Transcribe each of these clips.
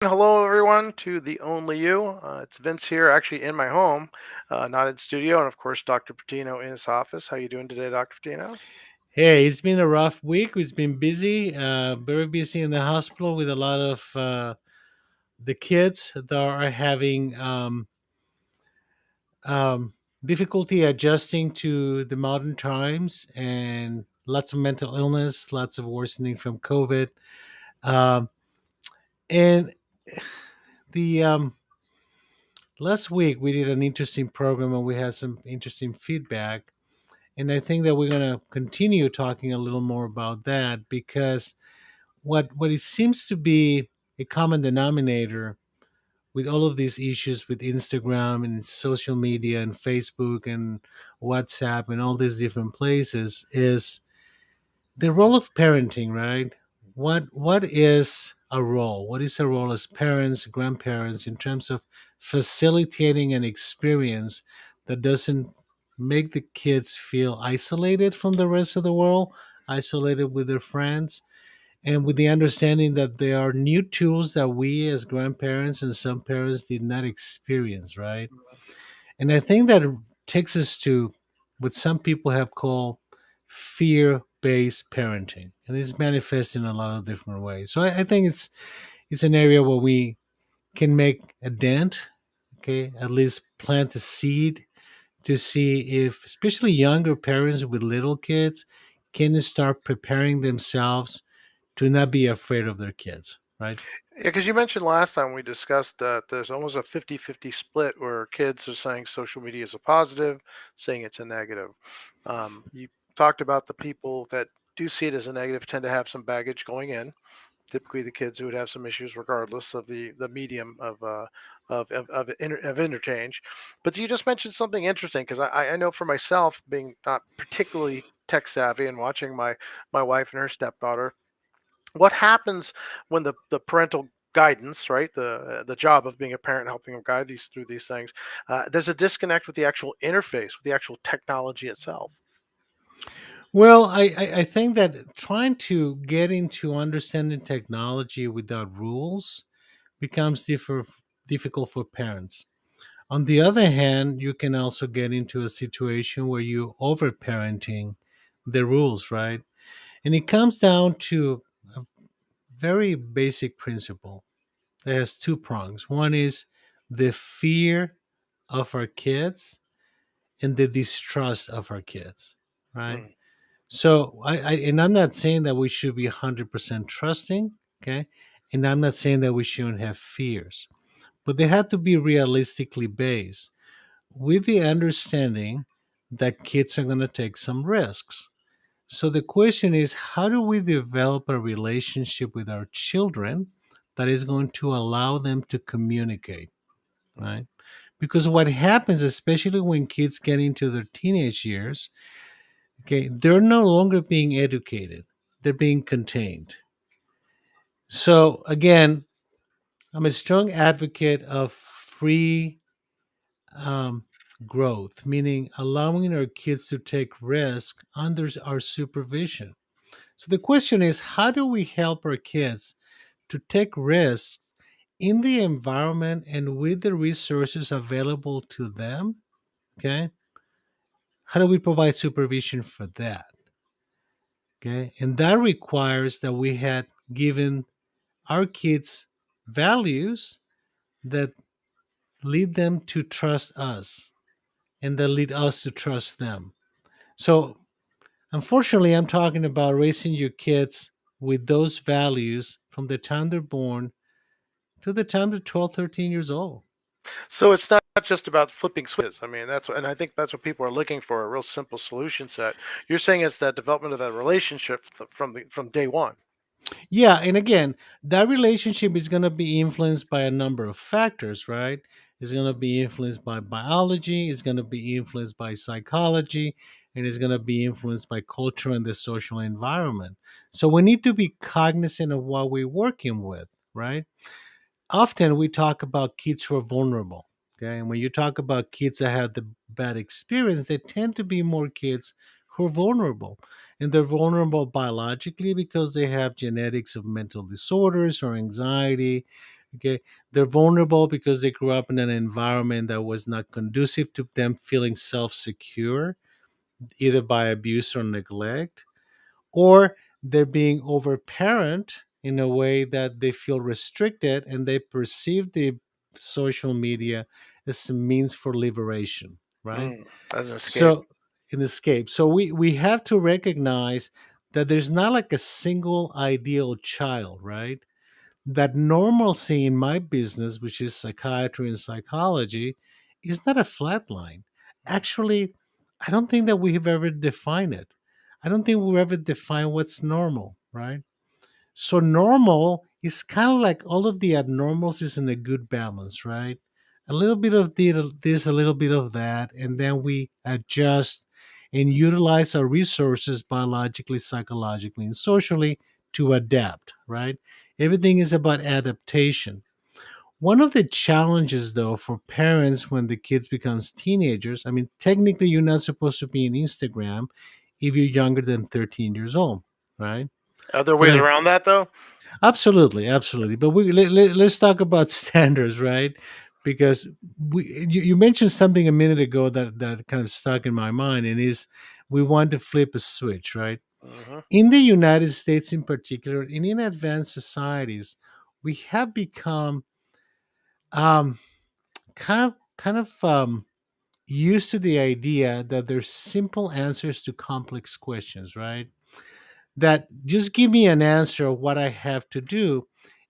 Hello, everyone, to the Only You. It's Vince here, actually in my home, not in studio, and of course, Dr. Patino in his office. How you doing today, Dr. Patino? Hey, it's been a rough week. It's been busy, very busy in the hospital with a lot of the kids that are having um, difficulty adjusting to the modern times and lots of mental illness, lots of worsening from COVID. Um, and the last week we did an interesting program and we had some interesting feedback. And I think that we're going to continue talking a little more about that because what it seems to be a common denominator with all of these issues with Instagram and social media and Facebook and WhatsApp and all these different places is the role of parenting, right? What is a role? What is a role as parents, grandparents in terms of facilitating an experience that doesn't make the kids feel isolated from the rest of the world, isolated with their friends, and with the understanding that there are new tools that we as grandparents and some parents did not experience, right? And I think that takes us to what some people have called fear-based parenting, and this manifests in a lot of different ways. So I think it's an area where we can make a dent, okay, at least plant a seed to see if especially younger parents with little kids can start preparing themselves to not be afraid of their kids, right? Yeah, because you mentioned last time we discussed that there's almost a 50-50 split where kids are saying social media is a positive, saying it's a negative. You talked about the people that do see it as a negative tend to have some baggage going in, typically the kids who would have some issues regardless of the medium of interchange. But you just mentioned something interesting because I know for myself, being not particularly tech savvy and watching my wife and her stepdaughter, what happens when the parental guidance, right, the job of being a parent, helping them guide these through these things, there's a disconnect with the actual interface, with the actual technology itself. Well, I think that trying to get into understanding technology without rules becomes difficult for parents. On the other hand, you can also get into a situation where you overparenting the rules, right? And it comes down to a very basic principle that has two prongs. One is the fear of our kids and the distrust of our kids, right? Mm. So and I'm not saying that we should be 100% trusting, okay? And I'm not saying that we shouldn't have fears, but they have to be realistically based with the understanding that kids are going to take some risks. So the question is, how do we develop a relationship with our children that is going to allow them to communicate, Mm. right? Because what happens, especially when kids get into their teenage years, okay, they're no longer being educated, they're being contained. So again, I'm a strong advocate of free um, growth, meaning allowing our kids to take risk under our supervision. So the question is, how do we help our kids to take risks in the environment and with the resources available to them? Okay, how do we provide supervision for that? Okay, and that requires that we had given our kids values that lead them to trust us and that lead us to trust them. So, unfortunately, I'm talking about raising your kids with those values from the time they're born to the time they're 12, 13 years old. So it's not just about flipping switches. I mean, and I think that's what people are looking for, a real simple solution set. You're saying it's that development of that relationship from day one. Yeah, and again, that relationship is going to be influenced by a number of factors, right? It's going to be influenced by biology, it's going to be influenced by psychology, and it's going to be influenced by culture and the social environment. So we need to be cognizant of what we're working with, right? Often we talk about kids who are vulnerable. Okay. And when you talk about kids that have the bad experience, they tend to be more kids who are vulnerable. And they're vulnerable biologically because they have genetics of mental disorders or anxiety. Okay, they're vulnerable because they grew up in an environment that was not conducive to them feeling self-secure, either by abuse or neglect, or they're being overparent in a way that they feel restricted and they perceive the social media as a means for liberation, right? Mm, as an escape. So, an escape. So we have to recognize that there's not like a single ideal child, right? That normalcy in my business, which is psychiatry and psychology, is not a flat line. Actually, I don't think that we have ever defined it. I don't think we've ever defined what's normal, right? So normal is kind of like all of the abnormals is in a good balance, right? A little bit of this, a little bit of that, and then we adjust and utilize our resources biologically, psychologically, and socially to adapt, right? Everything is about adaptation. One of the challenges, though, for parents when the kids becomes teenagers, I mean, technically you're not supposed to be in Instagram if you're younger than 13 years old, right? Are there But ways I around that though? Absolutely, absolutely. But let's talk about standards, right? Because you mentioned something a minute ago that kind of stuck in my mind, and is we want to flip a switch, right? Hmm. In the United States, in particular, and in advanced societies, we have become um, kind of used to the idea that there's simple answers to complex questions, right? That just give me an answer of what I have to do.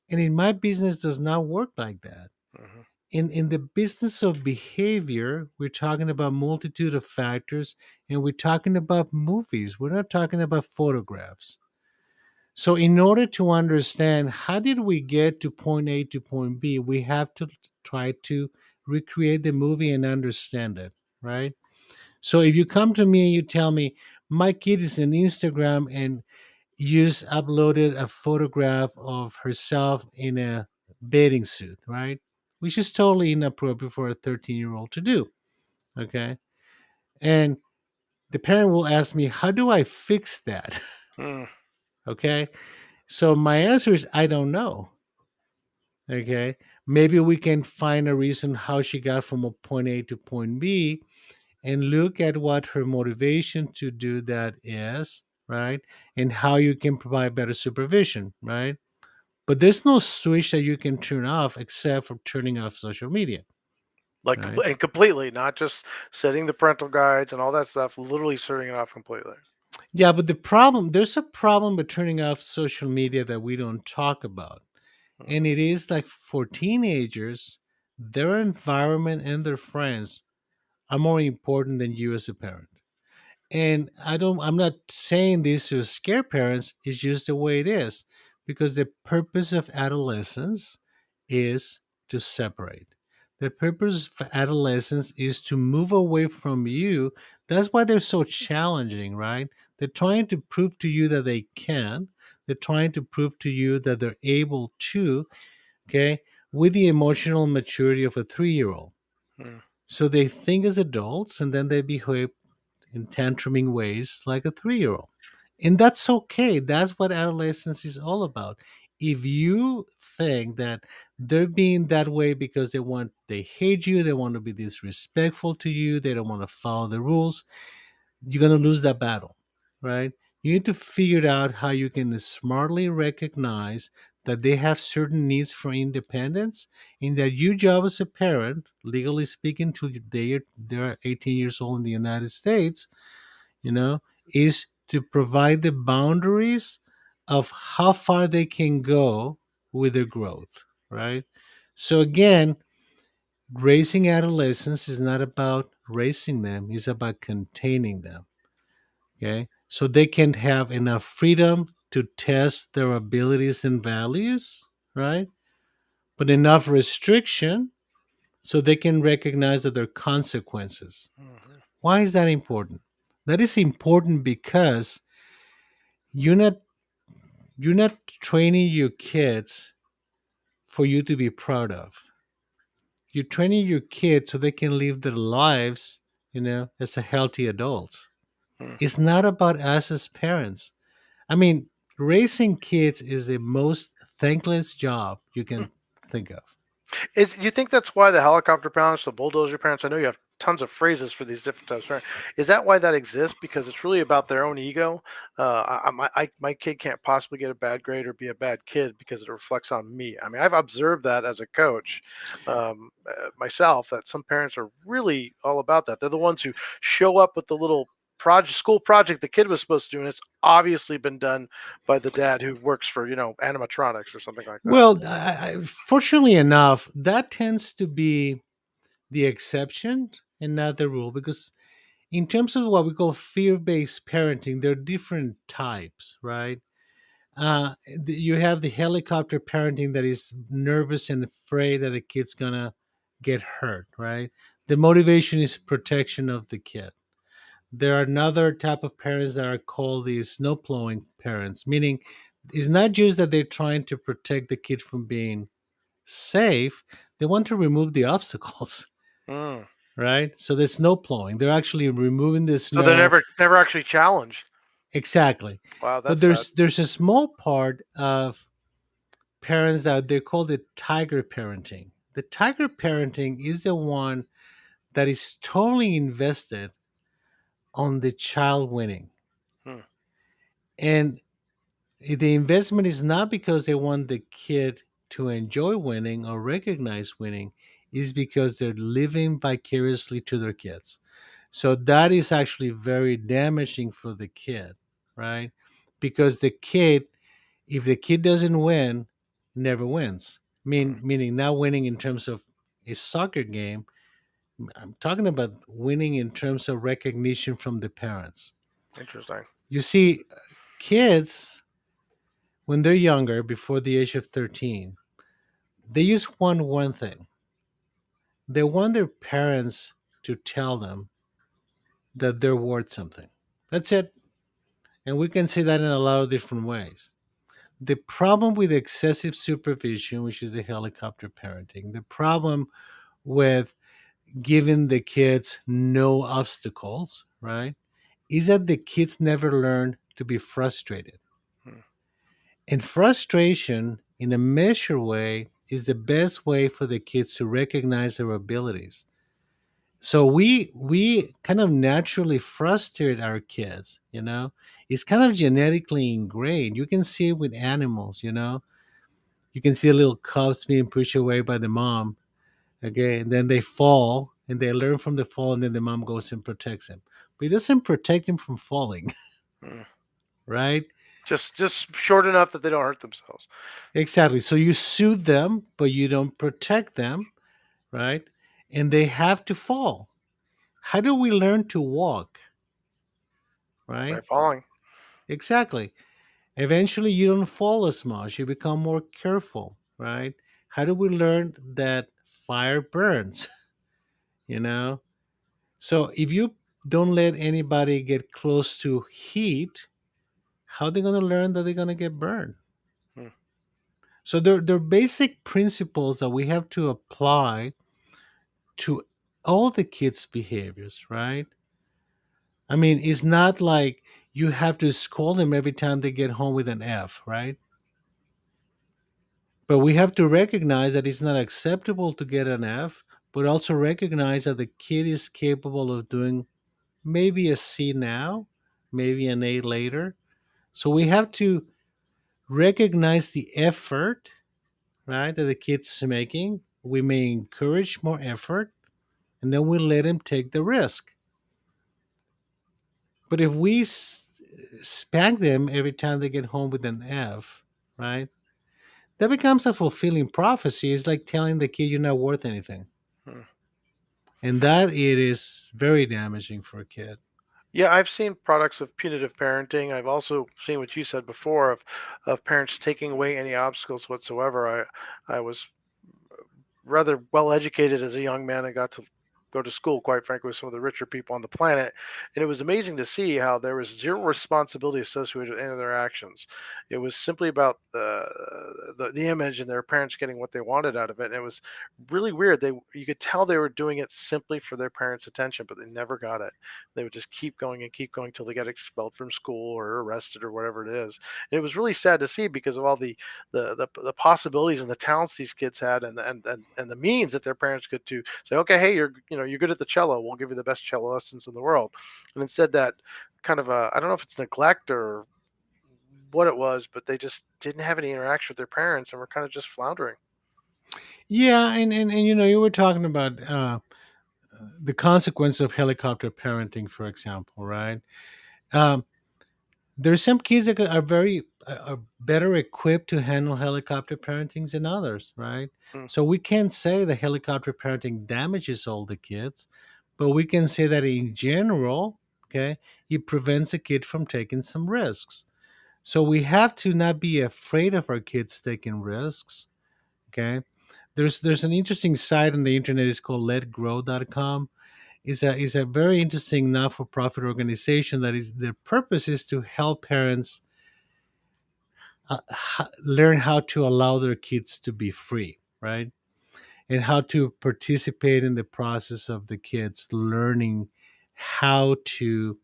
And in my business does not work like that. Hmm. In the business of behavior, we're talking about multitude of factors, and we're talking about movies. We're not talking about photographs. So in order to understand how did we get to point A to point B, we have to try to recreate the movie and understand it, right? So if you come to me and you tell me my kid is on Instagram and use uploaded a photograph of herself in a bathing suit, right? Which is totally inappropriate for a 13-year-old to do. Okay. And the parent will ask me, how do I fix that? Mm. Okay. So my answer is, I don't know. Okay. Maybe we can find a reason how she got from a point A to point B and look at what her motivation to do that is, right? And how you can provide better supervision, right? But there's no switch that you can turn off except for turning off social media, Like right? and completely, not just setting the parental guides and all that stuff. Literally turning it off completely. Yeah, but there's a problem with turning off social media that we don't talk about. And Hmm. it is like for teenagers, their environment and their friends are more important than you as a parent. And I'm not saying this to scare parents, it's just the way it is. Because the purpose of adolescence is to separate. The purpose of adolescence is to move away from you. That's why they're so challenging, right? They're trying to prove to you that they can. They're trying to prove to you that they're able to, okay, with the emotional maturity of a 3 year old. Mm. So they think as adults and then they behave in tantruming ways like a 3 year old. And that's okay. That's what adolescence is all about. If you think that they're being that way because they hate you, they want to be disrespectful to you, they don't want to follow the rules, you're going to lose that battle, right? You need to figure out how you can smartly recognize that they have certain needs for independence and that your job as a parent, legally speaking, till they're 18 years old in the United States, you know, is to provide the boundaries of how far they can go with their growth, right? So again, raising adolescents is not about raising them, it's about containing them. Okay. So they can have enough freedom to test their abilities and values, right? But enough restriction so they can recognize that there are consequences. Hmm. Why is that important? That is important because you're not you're not training your kids for you to be proud of. You're training your kids so they can live their lives, as a healthy adults. Mm. It's not about us as parents. I mean, raising kids is the most thankless job you can think of. Is you think that's why the helicopter parents, the bulldozer parents? I know you have tons of phrases for these different types of parents. Is that why that exists? Because it's really about their own ego. My kid can't possibly get a bad grade or be a bad kid because it reflects on me. I mean, I've observed that as a coach myself. That some parents are really all about that. They're the ones who show up with the little project school project the kid was supposed to do, and it's obviously been done by the dad who works for animatronics or something like that. Well, fortunately enough, that tends to be the exception and not the rule, because in terms of what we call fear-based parenting, there are different types, right? You have the helicopter parenting that is nervous and afraid that the kid's gonna get hurt, right? The motivation is protection of the kid. There are another type of parents that are called the snow plowing parents, meaning it's not just that they're trying to protect the kid from being safe, they want to remove the obstacles, Mm. right? So there's snow plowing. They're actually removing the So they're snow. never actually challenged. Exactly. Wow, But that's sad. there's a small part of parents that they call the tiger parenting. The tiger parenting is the one that is totally invested on the child winning. Hmm, And the investment is not because they want the kid to enjoy winning or recognize winning, is because they're living vicariously to their kids. So that is actually very damaging for the kid, right? Because if the kid doesn't win, never wins. hmm, Meaning not winning in terms of a soccer game. I'm talking about winning in terms of recognition from the parents. interesting. You see, kids, when they're younger, before the age of 13, they just want one thing. They want their parents to tell them that they're worth something. That's it. And we can see that in a lot of different ways. The problem with excessive supervision, which is the helicopter parenting, the problem with giving the kids no obstacles, right, is that the kids never learn to be frustrated. Hmm, And frustration, in a measured way, is the best way for the kids to recognize their abilities. So we kind of naturally frustrate our kids, you know. It's kind of genetically ingrained. You can see it with animals, you know. You can see little cubs being pushed away by the mom, okay, and then they fall and they learn from the fall, and then the mom goes and protects them. But it doesn't protect them from falling, hmm. right? Just short enough that they don't hurt themselves. Exactly. So you soothe them, but you don't protect them, right? And they have to fall. How do we learn to walk, By right? falling. Exactly. Eventually, you don't fall as much. You become more careful, right? How do we learn that fire burns? You know, so if you don't let anybody get close to heat, how are they going to learn that they're going to get burned? Hmm, So there are basic principles that we have to apply to all the kids' behaviors, right? I mean, it's not like you have to scold them every time they get home with an F, right? But we have to recognize that it's not acceptable to get an F, but also recognize that the kid is capable of doing maybe a C now, maybe an A later. So we have to recognize the effort, right, that the kid's making. We may encourage more effort, and then we let him take the risk. But if we spank them every time they get home with an F, right, that becomes a fulfilling prophecy. It's like telling the kid you're not worth anything. hmm. And that it is very damaging for a kid. Yeah, I've seen products of punitive parenting. I've also seen what you said before of parents taking away any obstacles whatsoever. I was rather well educated as a young man. I got to go to school, quite frankly, with some of the richer people on the planet. And it was amazing to see how there was zero responsibility associated with any of their actions. It was simply about the image and their parents getting what they wanted out of it. And it was really weird. You could tell they were doing it simply for their parents' attention, but they never got it. They would just keep going and keep going till they got expelled from school or arrested or whatever it is. And it was really sad to see because of all the possibilities and the talents these kids had, and the means that their parents could to say, okay, hey, you're good at the cello, we'll give you the best cello lessons in the world. And instead, that kind of I don't know if it's neglect or what it was, but they just didn't have any interaction with their parents and were kind of just floundering. Yeah, and you were talking about the consequence of helicopter parenting, for example, right? Um, there's some kids that are are better equipped to handle helicopter parentings than others, right? Mm, So we can't say that helicopter parenting damages all the kids, but we can say that in general, okay, it prevents a kid from taking some risks. So we have to not be afraid of our kids taking risks. Okay. There's an interesting site on the internet. It's called letgrow.com. Is a very interesting not-for-profit organization that is their purpose is to help parents learn how to allow their kids to be free, right? And how to participate in the process of the kids learning how to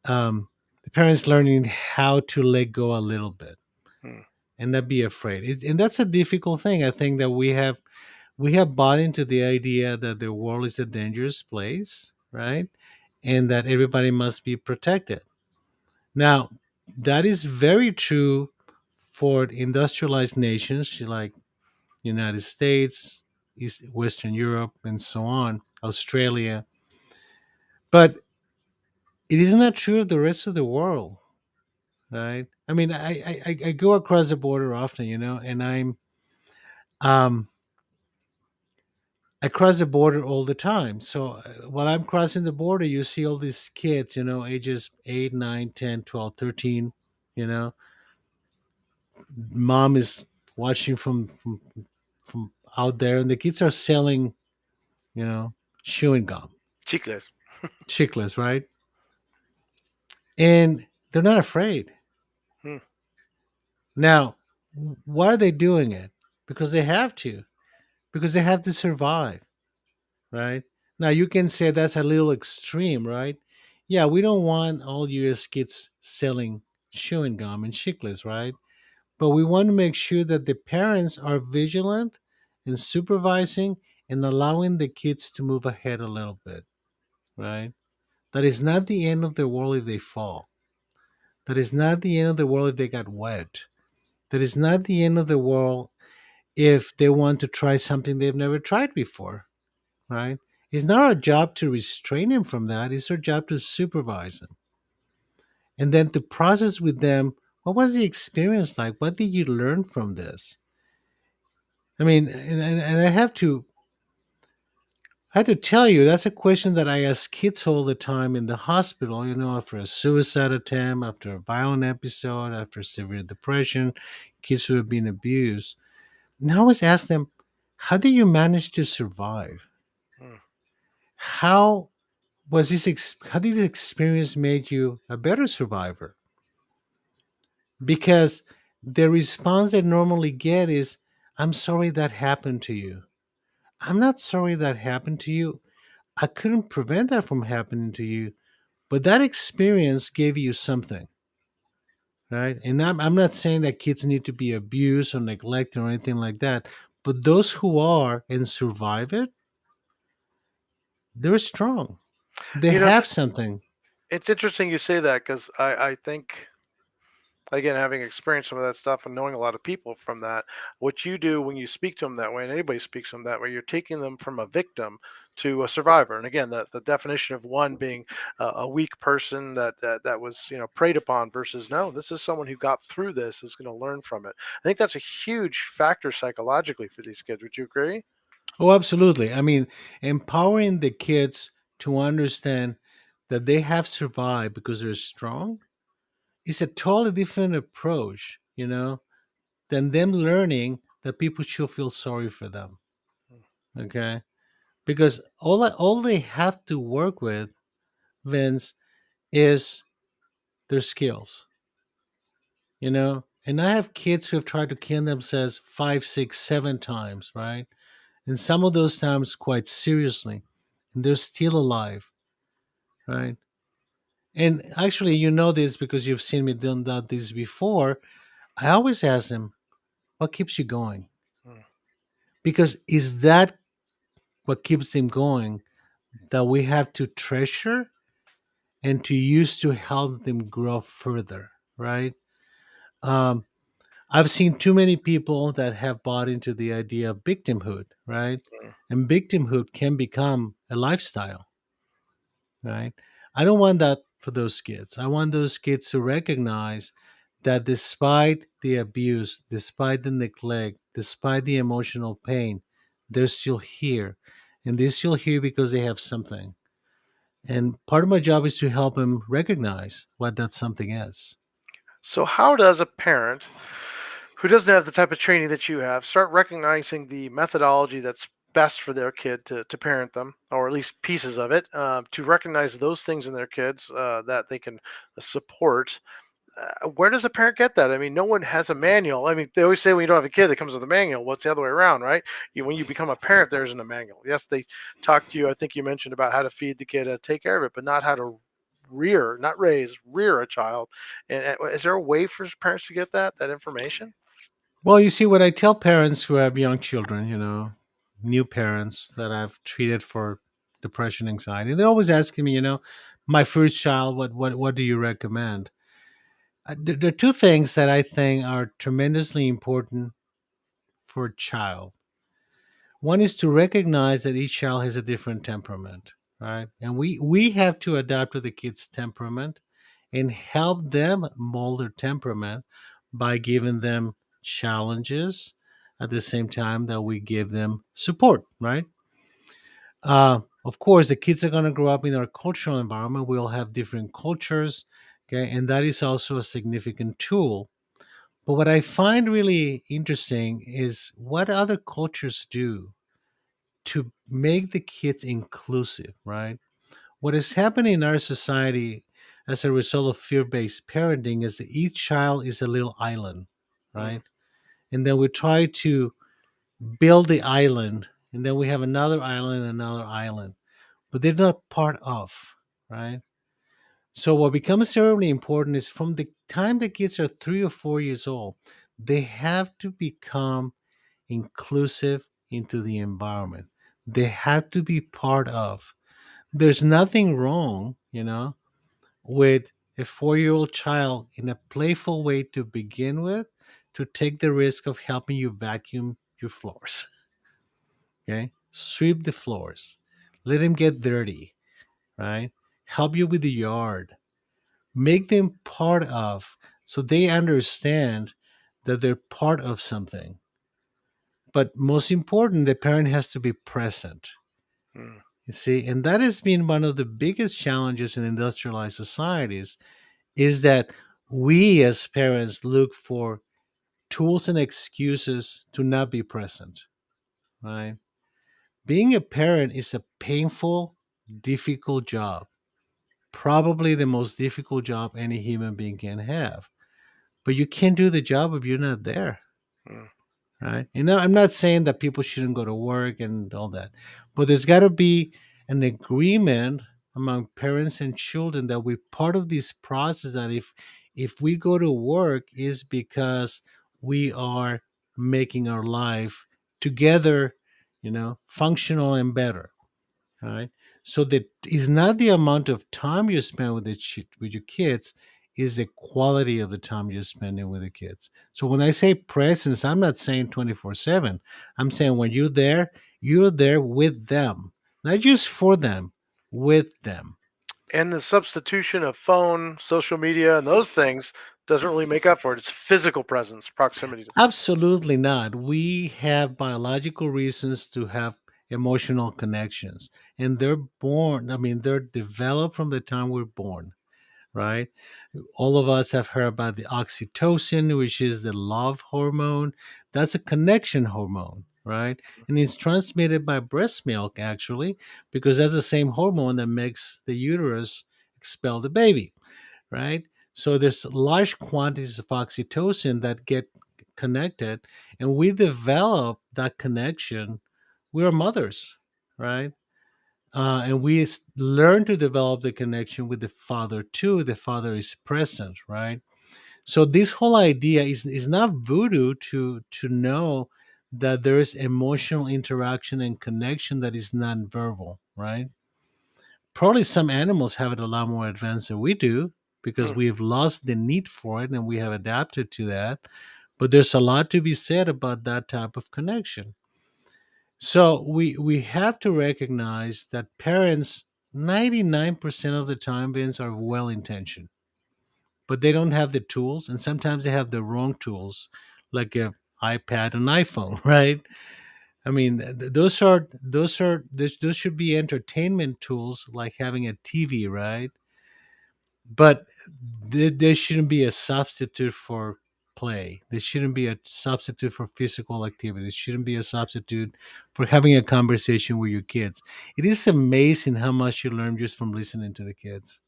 the parents learning how to let go a little bit mm, and not be afraid. And that's a difficult thing. I think that we have bought into the idea that the world is a dangerous place, right? And that everybody must be protected. Now, that is very true for industrialized nations like United States, Western Europe, and so on, Australia. But it is not true of the rest of the world, right? I mean, I go across the border often, and um I cross the border all the time. So while I'm crossing the border, you see all these kids, ages 8, 9, 10, 12, 13. You know, mom is watching from out there, and the kids are selling, you know, chewing gum, chicles. chiclets, right? And they're not afraid. Mm, Now, why are they doing it? Because they have to, because they have to survive, right? Now, you can say that's a little extreme, right? Yeah, we don't want all US kids selling chewing gum and chiclets, right? But we want to make sure that the parents are vigilant and supervising and allowing the kids to move ahead a little bit, right? That is not the end of the world if they fall. That is not the end of the world if they got wet. That is not the end of the world if they want to try something they've never tried before, right? It's not our job to restrain them from that. It's our job to supervise them and then to process with them what was the experience like? What did you learn from this? I mean, and I have to tell you, that's a question that I ask kids all the time in the hospital, after a suicide attempt, after a violent episode, after severe depression, kids who have been abused. And I always ask them, how do you manage to survive? mm. How how did this experience make you a better survivor? Because the response they normally get is, I'm sorry that happened to you. I'm not sorry that happened to you. I couldn't prevent that from happening to you, but that experience gave you something, right? And I'm not saying that kids need to be abused or neglected or anything like that, but those who are and survive it, they're strong. They You know, have something. it's interesting you say that because I think, again, having experienced some of that stuff and knowing a lot of people from that, what you do when you speak to them that way, and anybody speaks to them that way, you're taking them from a victim to a survivor. And again, the definition of one being a weak person that was preyed upon versus no, this is someone who got through this is going to learn from it. I think that's a huge factor psychologically for these kids. Would you agree? Oh, absolutely. I mean, empowering the kids to understand that they have survived because they're strong is a totally different approach, than them learning that people should feel sorry for them. Okay. because all they have to work with, Vince, is their skills, you know. And I have kids who have tried to kill themselves 5, 6, 7 times, right? And some of those times quite seriously, and they're still alive, right? And actually, you know this because you've seen me done that this before. I always ask them, "What keeps you going?" Mm. Because is that what keeps them going that we have to treasure and to use to help them grow further, right? Um, I've seen too many people that have bought into the idea of victimhood, right? Mm. And victimhood can become a lifestyle, right? I don't want that for those kids. I want those kids to recognize that despite the abuse, despite the neglect, despite the emotional pain, they're still here. And they're still here because they have something. And part of my job is to help them recognize what that something is. So, how does a parent who doesn't have the type of training that you have start recognizing the methodology that's best for their kid to parent them, or at least pieces of it, to recognize those things in their kids that they can support? Where does a parent get that? I mean, no one has a manual. I mean, they always say when you don't have a kid, it comes with a manual. Well, it's the other way around, right? When you become a parent, there isn't a manual. Yes, they talk to you. I think you mentioned about how to feed the kid, take care of it, but not how to rear, not raise, rear a child. And is there a way for parents to get that information? Well, you see, what I tell parents who have young children, new parents that I've treated for depression, anxiety, they're always asking me, my first child, what do you recommend? There are two things that I think are tremendously important for a child. One is to recognize that each child has a different temperament, right? And we have to adapt to the kid's temperament and help them mold their temperament by giving them challenges at the same time that we give them support, right? Of course, the kids are going to grow up in our cultural environment. We all have different cultures, okay? And that is also a significant tool. But what I find really interesting is what other cultures do to make the kids inclusive, right? What is happening in our society as a result of fear-based parenting is that each child is a little island, Mm. right? And then we try to build the island, and then we have another island, another island, but they're not part of, right? So what becomes terribly important is from the time the kids are 3 or 4 years old, they have to become inclusive into the environment. They have to be part of. There's nothing wrong, with a 4 year old child in a playful way to begin with to take the risk of helping you vacuum your floors. Okay. Sweep the floors. Let them get dirty, right? Help you with the yard. Make them part of so they understand that they're part of something. But most important, the parent has to be present. Mm. You see, and that has been one of the biggest challenges in industrialized societies is that we as parents look for tools and excuses to not be present, right? Being a parent is a painful, difficult job, probably the most difficult job any human being can have. But you can't do the job if you're not there, Mm. right? I'm not saying that people shouldn't go to work and all that, but there's got to be an agreement among parents and children that we're part of this process. That if we go to work is because we are making our life together, functional and better, right? So that is not the amount of time you spend with with your kids, is the quality of the time you're spending with the kids. So when I say presence, I'm not saying 24/7. I'm saying when you're there with them, not just for them, with them. And the substitution of phone, social media, and those things doesn't really make up for it. It's physical presence, proximity to them. Absolutely not. We have biological reasons to have emotional connections, and they're developed from the time we're born, right? All of us have heard about the oxytocin, which is the love hormone. That's a connection hormone. right? And it's transmitted by breast milk, actually, because that's the same hormone that makes the uterus expel the baby, right? So there's large quantities of oxytocin that get connected, and we develop that connection. We are mothers, right? And we learn to develop the connection with the father too. The father is present, right? So this whole idea is not voodoo to know that there is emotional interaction and connection that is nonverbal, right? Probably some animals have it a lot more advanced than we do because Hmm. we've lost the need for it and we have adapted to that. But there's a lot to be said about that type of connection. So we have to recognize that parents 99% of the time, Vince, are well intentioned, but they don't have the tools, and sometimes they have the wrong tools, like a iPad and iPhone, right? I mean, those should be entertainment tools, like having a TV, right? But there shouldn't be a substitute for play. There shouldn't be a substitute for physical activity. There shouldn't be a substitute for having a conversation with your kids. It is amazing how much you learn just from listening to the kids.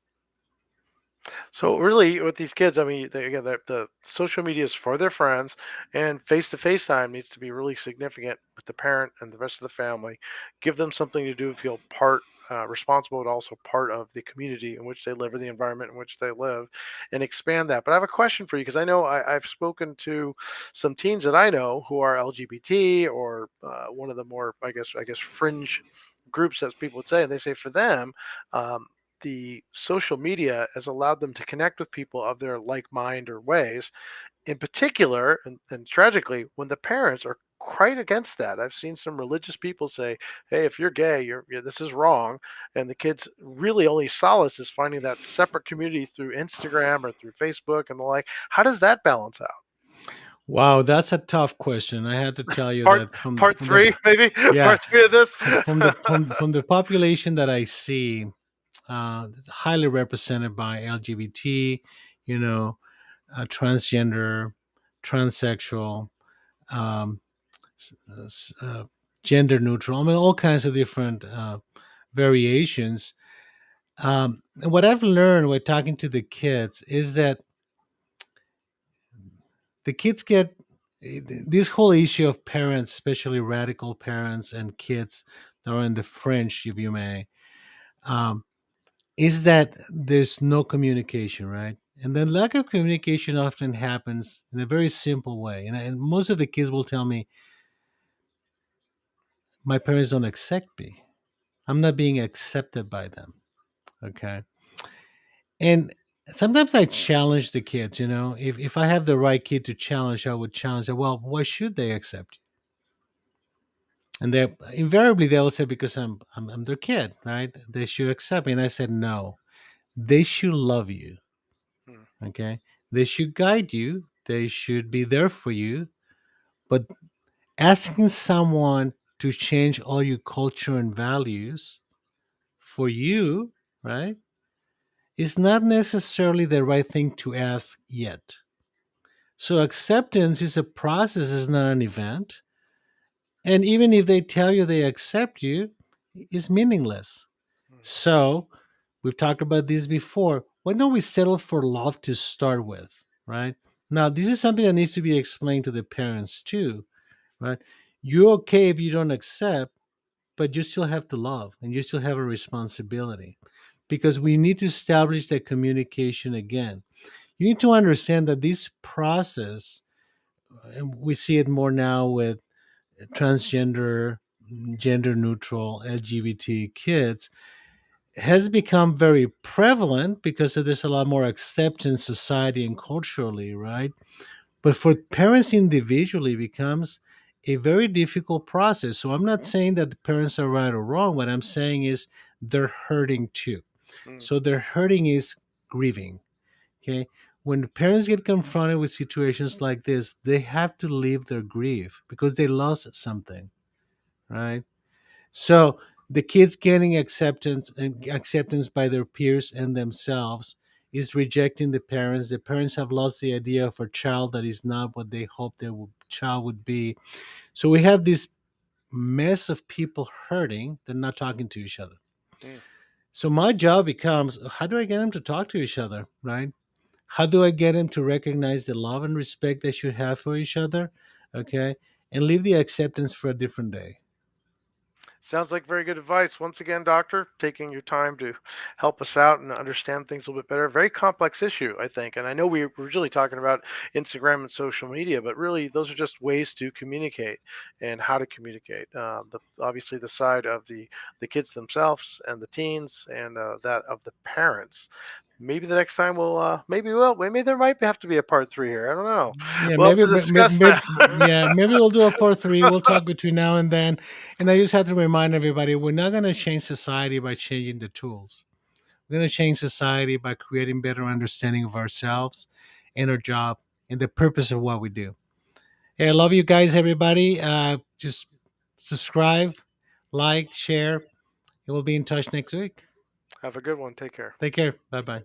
So really, with these kids, I mean, again, the social media is for their friends, and face-to-face time needs to be really significant with the parent and the rest of the family. Give them something to do, feel part responsible, but also part of the community in which they live or the environment in which they live, and expand that. But I have a question for you because I know I've spoken to some teens that I know who are LGBT or one of the more, I guess, fringe groups, as people would say, and they say for them. The social media has allowed them to connect with people of their like mind or ways. In particular, and tragically, when the parents are quite against that. I've seen some religious people say, "Hey, if you're gay, this is wrong," and the kids really only solace is finding that separate community through Instagram or through Facebook and the like. How does that balance out? Wow, that's a tough question. I have to tell you Part that from part from the three, maybe yeah, part three of this. from the population that I see, it's highly represented by LGBT, you know, transgender, transsexual, um, s- gender neutral. I mean, all kinds of different variations. And what I've learned when talking to the kids is that the kids get this whole issue of parents, especially radical parents and kids that are in the fringe, if you may, um, is that there's no communication, right? And the lack of communication often happens in a very simple way. And most of the kids will tell me, my parents don't accept me. I'm not being accepted by them. Okay. And sometimes I challenge the kids, if I have the right kid to challenge, I would challenge them, well, why should they accept you? And they invariably they will say, because I'm their kid, right? They should accept me. And I said, no, they should love you. Hmm. Okay. They should guide you. They should be there for you. But asking someone to change all your culture and values for you, right, is not necessarily the right thing to ask yet. So acceptance is a process, is not an event. And even if they tell you they accept you, it's meaningless. Hmm. So we've talked about this before. Why don't we settle for love to start with, right? Now, this is something that needs to be explained to the parents too, right? You're okay if you don't accept, but you still have to love and you still have a responsibility, because we need to establish that communication again. You need to understand that this process, and we see it more now with transgender, gender neutral, LGBT kids, has become very prevalent because there's a lot more acceptance society and culturally, right? But for parents individually, it becomes a very difficult process. So I'm not saying that the parents are right or wrong. What I'm saying is they're hurting too. Hmm. So their hurting is grieving. Okay. When the parents get confronted with situations like this, they have to leave their grief because they lost something, right? So the kids getting acceptance by their peers and themselves is rejecting the parents. The parents have lost the idea of a child that is not what they hoped their child would be. So we have this mess of people hurting than not talking to each other. Mm. So my job becomes, how do I get them to talk to each other, right? How do I get them to recognize the love and respect they should have for each other, okay, and leave the acceptance for a different day. Sounds like very good advice. Once again, doctor, taking your time to help us out and understand things a little bit better. Very complex issue, I think. And I know we were really talking about Instagram and social media, but really those are just ways to communicate and how to communicate. Obviously the side of the kids themselves and the teens, and that of the parents. Maybe the next time maybe there might have to be a part three here. I don't know. Yeah, We'll have maybe, to discuss that. yeah, maybe we'll do a part three. We'll talk between now and then. And I just have to remind everybody, we're not going to change society by changing the tools. We're going to change society by creating better understanding of ourselves and our job and the purpose of what we do. Hey, I love you guys, everybody. Just subscribe, like, share, and we'll be in touch next week. Have a good one. Take care. Take care. Bye bye.